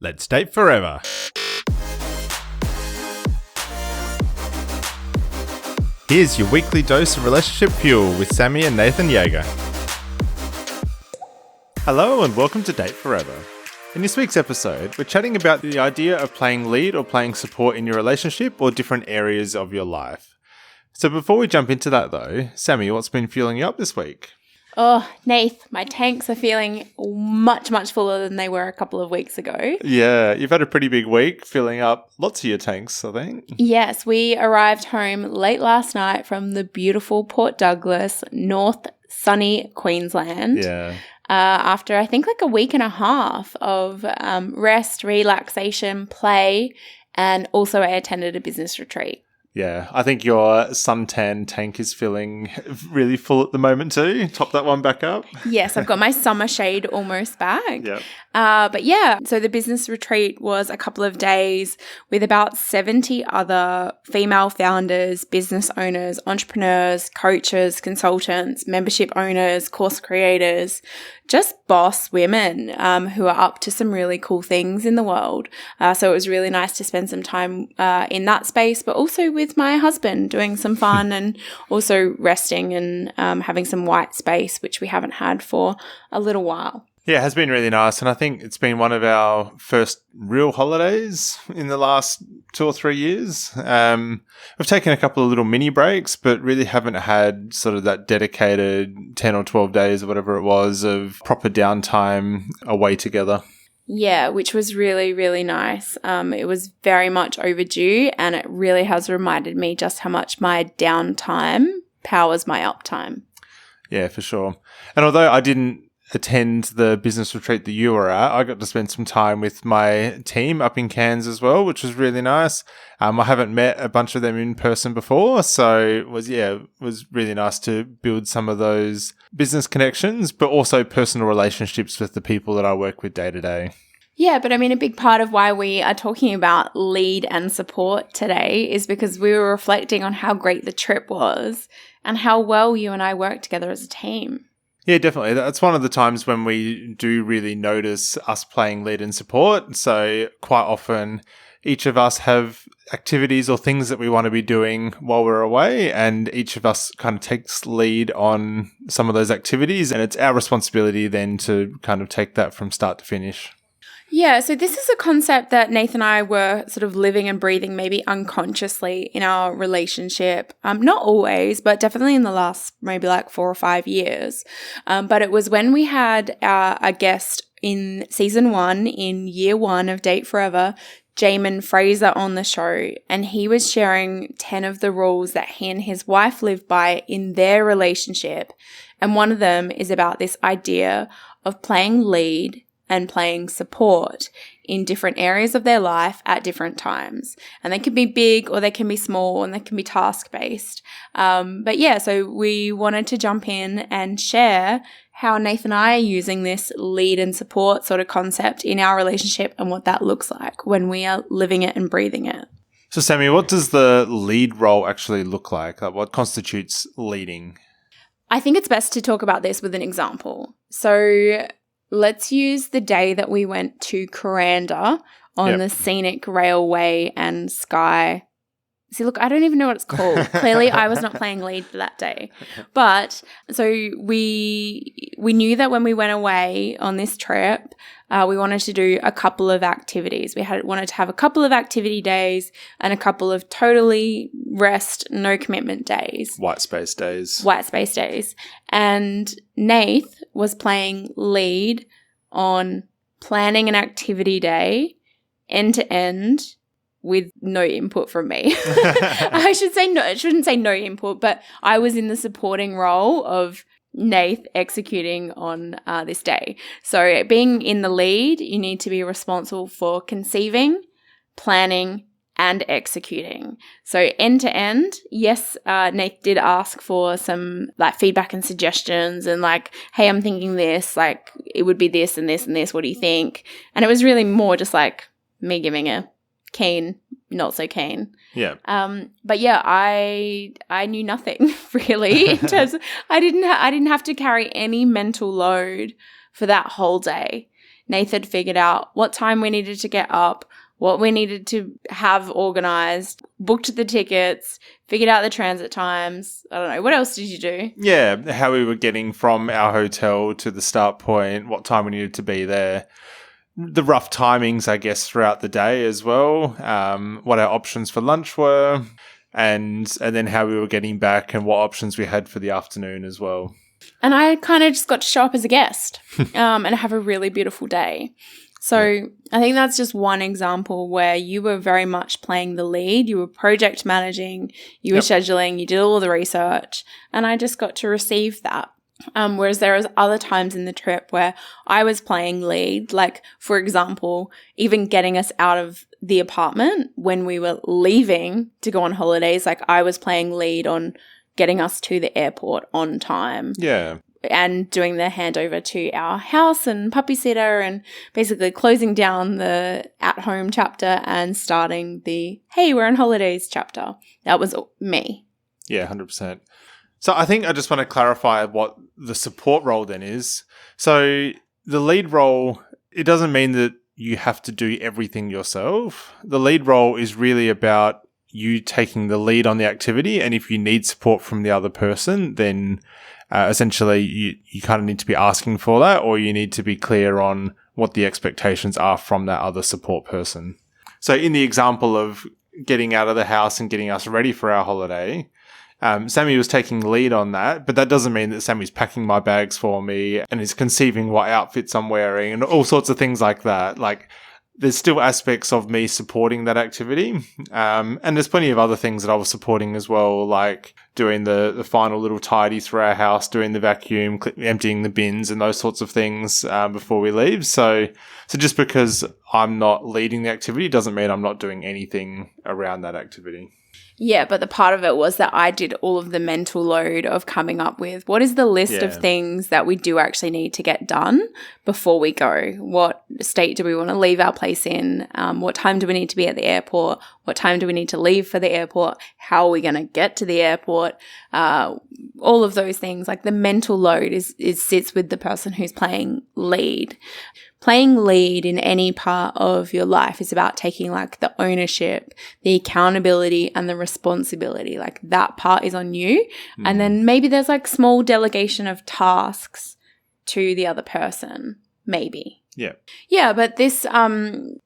Let's date forever. Here's your weekly dose of relationship fuel with Sammi and Nathan Jaeger. Hello and welcome to Date Forever. In this week's episode, we're chatting about the idea of playing lead or playing support in your relationship or different areas of your life. So before we jump into that though, Sammi, what's been fueling you up this week? Oh, Nath, my tanks are feeling much fuller than they were a couple of weeks ago. Yeah, you've had a pretty big week filling up lots of your tanks, I think. Yes, we arrived home late last night from the beautiful Port Douglas, North sunny Queensland. Yeah. After I think like a week and a half of rest, relaxation, play, and also I attended a business retreat. Yeah, I think your suntan tank is feeling really full at the moment too. Top that one back up. Yes, I've got my summer shade almost back. Yep. But yeah, so the business retreat was a couple of days with about 70 other female founders, business owners, entrepreneurs, coaches, consultants, membership owners, course creators, just boss women who are up to some really cool things in the world. So it was really nice to spend some time in that space, but also with my husband doing some fun and also resting and having some white space, which we haven't had for a little while. Yeah, it has been really nice. And I think it's been one of our first real holidays in the last 2 or 3 years. We've taken a couple of little mini breaks, but really haven't had sort of that dedicated 10 or 12 days or whatever it was of proper downtime away together. Yeah, which was really, really nice. It was very much overdue, and it really has reminded me just how much my downtime powers my uptime. Yeah, for sure. And although I didn't attend the business retreat that you were at, I got to spend some time with my team up in Cairns as well, which was really nice. I haven't met a bunch of them in person before, so it was really nice to build some of those business connections, but also personal relationships with the people that I work with day to day. Yeah, but I mean, a big part of why we are talking about lead and support today is because we were reflecting on how great the trip was and how well you and I work together as a team. Yeah, definitely. That's one of the times when we do really notice us playing lead and support. So quite often each of us have activities or things that we want to be doing while we're away, and each of us kind of takes lead on some of those activities, and it's our responsibility then to kind of take that from start to finish. Yeah, so this is a concept that Nathan and I were sort of living and breathing maybe unconsciously in our relationship. Not always, but definitely in the last maybe like 4 or 5 years. But it was when we had a guest in season 1, in year 1 of Date Forever, Jaeman Fraser, on the show, and he was sharing 10 of the rules that he and his wife live by in their relationship. And one of them is about this idea of playing lead and playing support in different areas of their life at different times. And they can be big or they can be small and they can be task-based. But yeah, so we wanted to jump in and share how Nathan and I are using this lead and support sort of concept in our relationship and what that looks like when we are living it and breathing it. So Sammi, what does the lead role actually look like? Like, what constitutes leading? I think it's best to talk about this with an example. So let's use the day that we went to Kuranda on the scenic railway and sky. See, look, I don't even know what it's called. Clearly, I was not playing lead for that day. But so we knew that when we went away on this trip, we wanted to do a couple of activities. We wanted to have a couple of activity days and a couple of totally rest, no commitment days. White space days. And Nath was playing lead on planning an activity day end to end with no input from me. I shouldn't say no input, but I was in the supporting role of Nath executing on this day. So being in the lead, you need to be responsible for conceiving, planning, and executing. So end to end, yes, Nath did ask for some like feedback and suggestions and like, hey, I'm thinking this, like it would be this and this and this, what do you think? And it was really more just like me giving a keen, not so keen. Yeah. But yeah, I knew nothing really in terms of, I didn't have to carry any mental load for that whole day. Nathan figured out what time we needed to get up, what we needed to have organized, booked the tickets, figured out the transit times. I don't know. What else did you do? Yeah, how we were getting from our hotel to the start point, what time we needed to be there, the rough timings, I guess, throughout the day as well, what our options for lunch were, and then how we were getting back and what options we had for the afternoon as well. And I kind of just got to show up as a guest and have a really beautiful day. So I think that's just one example where you were very much playing the lead. You were project managing, you were scheduling, you did all the research, and I just got to receive that. Whereas there was other times in the trip where I was playing lead, like, for example, even getting us out of the apartment when we were leaving to go on holidays. Like, I was playing lead on getting us to the airport on time. Yeah. And doing the handover to our house and puppy sitter and basically closing down the at-home chapter and starting the, hey, we're on holidays chapter. That was me. Yeah, 100%. So I think I just want to clarify what the support role then is. So the lead role, it doesn't mean that you have to do everything yourself. The lead role is really about you taking the lead on the activity, and if you need support from the other person, then essentially you kind of need to be asking for that, or you need to be clear on what the expectations are from that other support person. So in the example of getting out of the house and getting us ready for our holiday, Sammi was taking lead on that, but that doesn't mean that Sammy's packing my bags for me and is conceiving what outfits I'm wearing and all sorts of things like that. Like, there's still aspects of me supporting that activity. And there's plenty of other things that I was supporting as well, like doing the final little tidy through our house, doing the vacuum, emptying the bins and those sorts of things before we leave. So just because I'm not leading the activity doesn't mean I'm not doing anything around that activity. Yeah, but the part of it was that I did all of the mental load of coming up with what is the list of things that we do actually need to get done before we go. What state do we want to leave our place in? What time do we need to be at the airport? What time do we need to leave for the airport? How are we going to get to the airport? All of those things, like the mental load sits with the person who's playing lead. Playing lead in any part of your life is about taking like the ownership, the accountability and the responsibility. Like that part is on you. And then maybe there's like small delegation of tasks to the other person, maybe. Yeah. Yeah, but this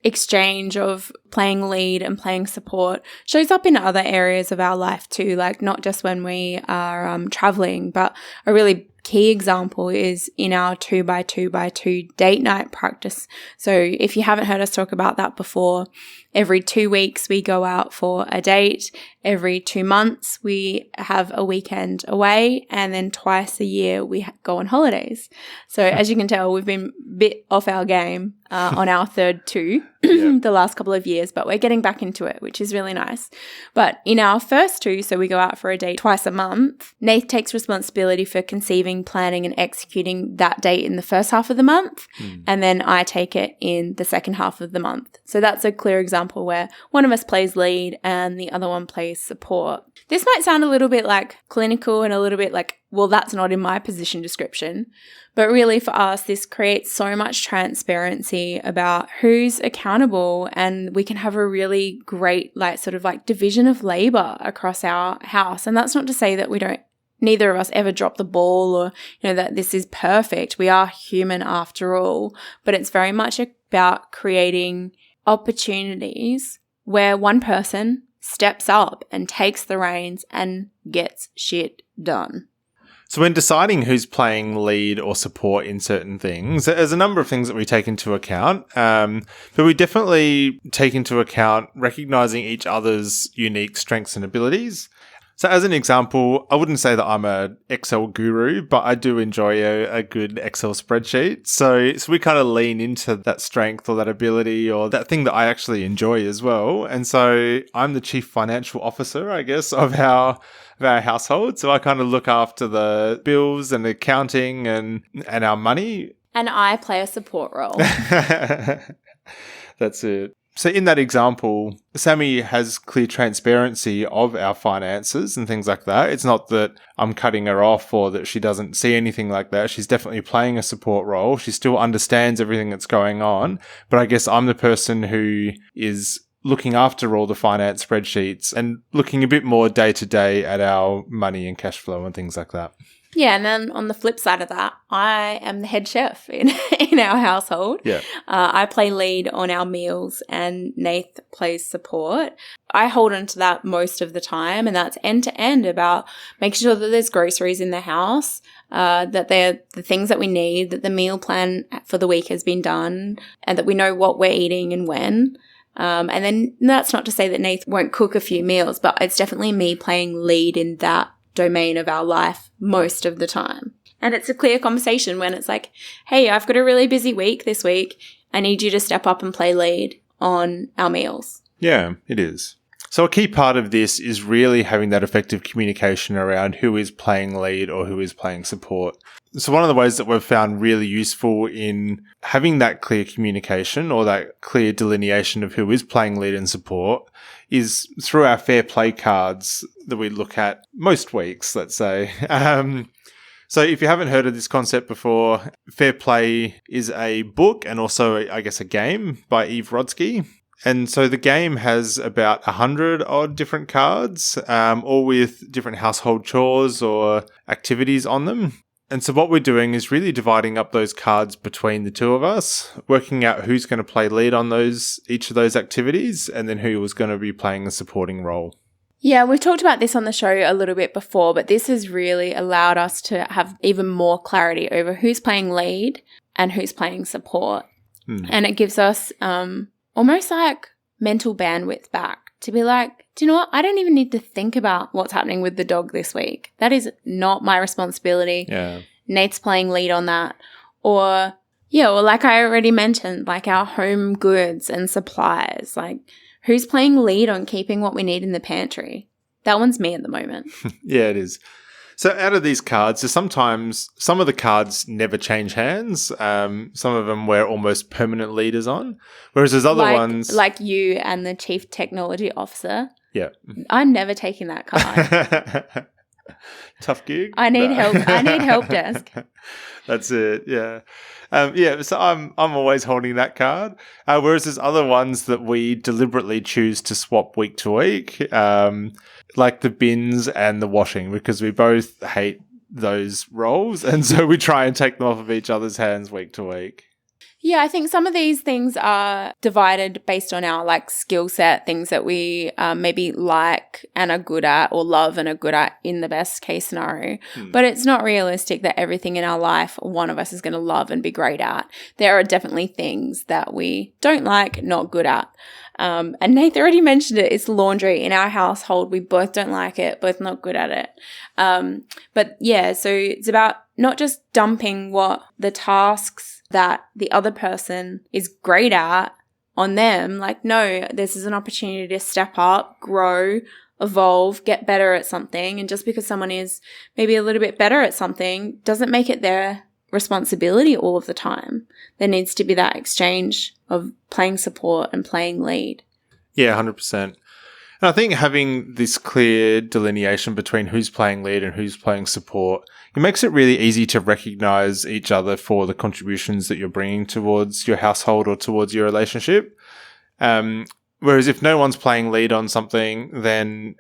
exchange of playing lead and playing support shows up in other areas of our life too, like not just when we are traveling, but a really key example is in our 2x2x2 date night practice. So if you haven't heard us talk about that before, every 2 weeks we go out for a date. Every 2 months we have a weekend away, and then twice a year we go on holidays. So as you can tell, we've been a bit off our game on our third two the last couple of years, but we're getting back into it, which is really nice. But in our first two, so we go out for a date twice a month, Nath takes responsibility for conceiving, planning and executing that date in the first half of the month, and then I take it in the second half of the month. So that's a clear example where one of us plays lead and the other one plays support. This might sound a little bit like clinical and a little bit like, well, that's not in my position description. But really for us, this creates so much transparency about who's accountable, and we can have a really great like sort of like division of labor across our house. And that's not to say that neither of us ever drop the ball or, that this is perfect. We are human after all, but it's very much about creating opportunities where one person steps up and takes the reins and gets shit done. So when deciding who's playing lead or support in certain things, there's a number of things that we take into account. But we definitely take into account recognizing each other's unique strengths and abilities. So as an example, I wouldn't say that I'm an Excel guru, but I do enjoy a good Excel spreadsheet. So we kind of lean into that strength or that ability or that thing that I actually enjoy as well. And so I'm the chief financial officer, I guess, of our household. So I kind of look after the bills and accounting and our money. And I play a support role. That's it. So in that example, Sammi has clear transparency of our finances and things like that. It's not that I'm cutting her off or that she doesn't see anything like that. She's definitely playing a support role. She still understands everything that's going on. But I guess I'm the person who is looking after all the finance spreadsheets and looking a bit more day to day at our money and cash flow and things like that. Yeah, and then on the flip side of that, I am the head chef in our household. Yeah. I play lead on our meals and Nath plays support. I hold on to that most of the time, and that's end to end about making sure that there's groceries in the house, that they're the things that we need, that the meal plan for the week has been done, and that we know what we're eating and when. And then that's not to say that Nath won't cook a few meals, but it's definitely me playing lead in that domain of our life most of the time. And it's a clear conversation when it's like, hey, I've got a really busy week this week. I need you to step up and play lead on our meals. Yeah, it is. So a key part of this is really having that effective communication around who is playing lead or who is playing support. So one of the ways that we've found really useful in having that clear communication or that clear delineation of who is playing lead and support is through our fair play cards that we look at most weeks, let's say. So if you haven't heard of this concept before, Fair Play is a book and also, I guess, a game by Eve Rodsky. And so the game has about 100 odd different cards, all with different household chores or activities on them. And so what we're doing is really dividing up those cards between the two of us, working out who's going to play lead on each of those activities, and then who was going to be playing a supporting role. Yeah, we've talked about this on the show a little bit before, but this has really allowed us to have even more clarity over who's playing lead and who's playing support. And it gives us almost like mental bandwidth back to be like, do you know what? I don't even need to think about what's happening with the dog this week. That is not my responsibility. Yeah. Nate's playing lead on that. Or like I already mentioned, like our home goods and supplies, like who's playing lead on keeping what we need in the pantry? That one's me at the moment. Yeah, it is. So out of these cards, so sometimes some of the cards never change hands. Some of them we're almost permanent leaders on, whereas there's other ones like you and the chief technology officer. Yeah, I'm never taking that card. Tough gig. I need help. I need help desk. That's it. Yeah. So I'm always holding that card. Whereas there's other ones that we deliberately choose to swap week to week, like the bins and the washing, because we both hate those roles, and so we try and take them off of each other's hands week to week. Yeah, I think some of these things are divided based on our like skill set, things that we maybe like and are good at or love and are good at in the best case scenario. But it's not realistic that everything in our life one of us is going to love and be great at. There are definitely things that we don't like, not good at. And Nate already mentioned it. It's laundry. In our household, we both don't like it, both not good at it. But yeah, so it's about not just dumping what the tasks that the other person is great at on them. Like, no, this is an opportunity to step up, grow, evolve, get better at something. And just because someone is maybe a little bit better at something doesn't make it their responsibility all of the time. There needs to be that exchange of playing support and playing lead. Yeah, 100%. And I think having this clear delineation between who's playing lead and who's playing support, it makes it really easy to recognize each other for the contributions that you're bringing towards your household or towards your relationship. Whereas if no one's playing lead on something, then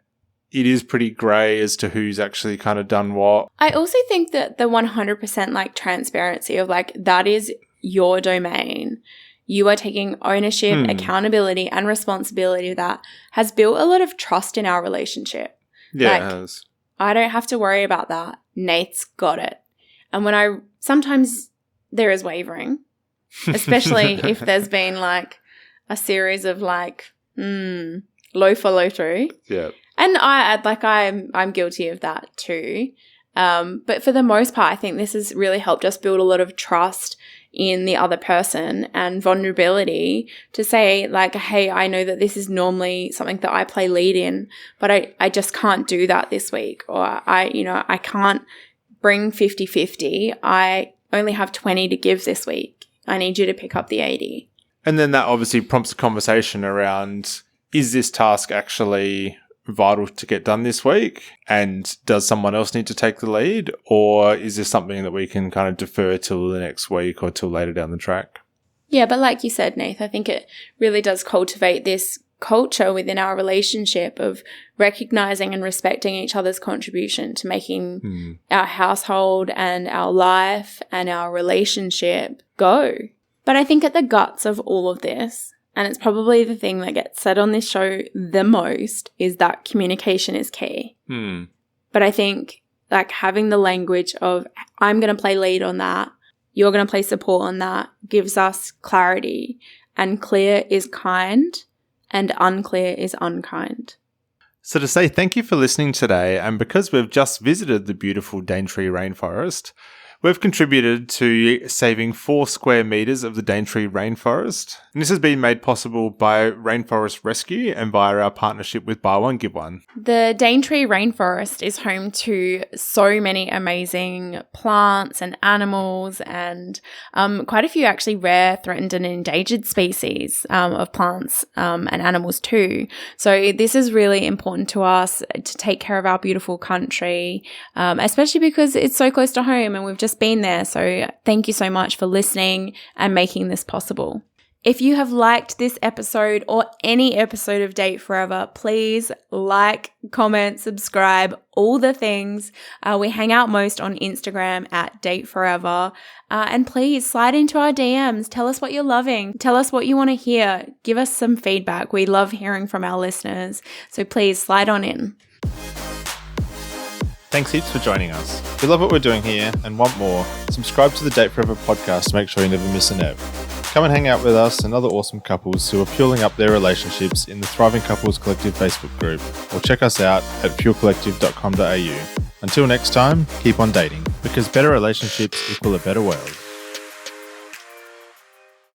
it is pretty grey as to who's actually kind of done what. I also think that the 100% like transparency of like, that is your domain. You are taking ownership, accountability, and responsibility of that has built a lot of trust in our relationship. Yeah, like, it has. I don't have to worry about that. Nate's got it. And when sometimes there is wavering, especially if there's been like a series of like, low follow through. Yeah. And I'm guilty of that too. But for the most part, I think this has really helped us build a lot of trust in the other person and vulnerability to say like, hey, I know that this is normally something that I play lead in, but I just can't do that this week. Or I can't bring 50-50. I only have 20 to give this week. I need you to pick up the 80. And then that obviously prompts a conversation around, is this task actually vital to get done this week? And does someone else need to take the lead? Or is this something that we can kind of defer till the next week or till later down the track? Yeah, but like you said, Nath, I think it really does cultivate this culture within our relationship of recognizing and respecting each other's contribution to making our household and our life and our relationship go. But I think at the guts of all of this, and it's probably the thing that gets said on this show the most, is that communication is key. But I think like having the language of, I'm going to play lead on that, you're going to play support on that, gives us clarity. And clear is kind and unclear is unkind. So to say thank you for listening today, and because we've just visited the beautiful Daintree rainforest, we've contributed to saving 4 square metres of the Daintree rainforest. And this has been made possible by Rainforest Rescue and via our partnership with Buy One, Give One. The Daintree rainforest is home to so many amazing plants and animals and quite a few actually rare, threatened and endangered species of plants and animals too. So this is really important to us to take care of our beautiful country, especially because it's so close to home and we've just been there. So thank you so much for listening and making this possible. If you have liked this episode or any episode of Date Forever, please like, comment, subscribe, all the things. We hang out most on Instagram at Date Forever. And please slide into our DMs. Tell us what you're loving. Tell us what you want to hear. Give us some feedback. We love hearing from our listeners. So please slide on in. Thanks heaps for joining us. If you love what we're doing here and want more, subscribe to the Date Forever podcast to make sure you never miss an ep. Come and hang out with us and other awesome couples who are fueling up their relationships in the Thriving Couples Collective Facebook group, or check us out at fuelcollective.com.au. Until next time, keep on dating, because better relationships equal a better world.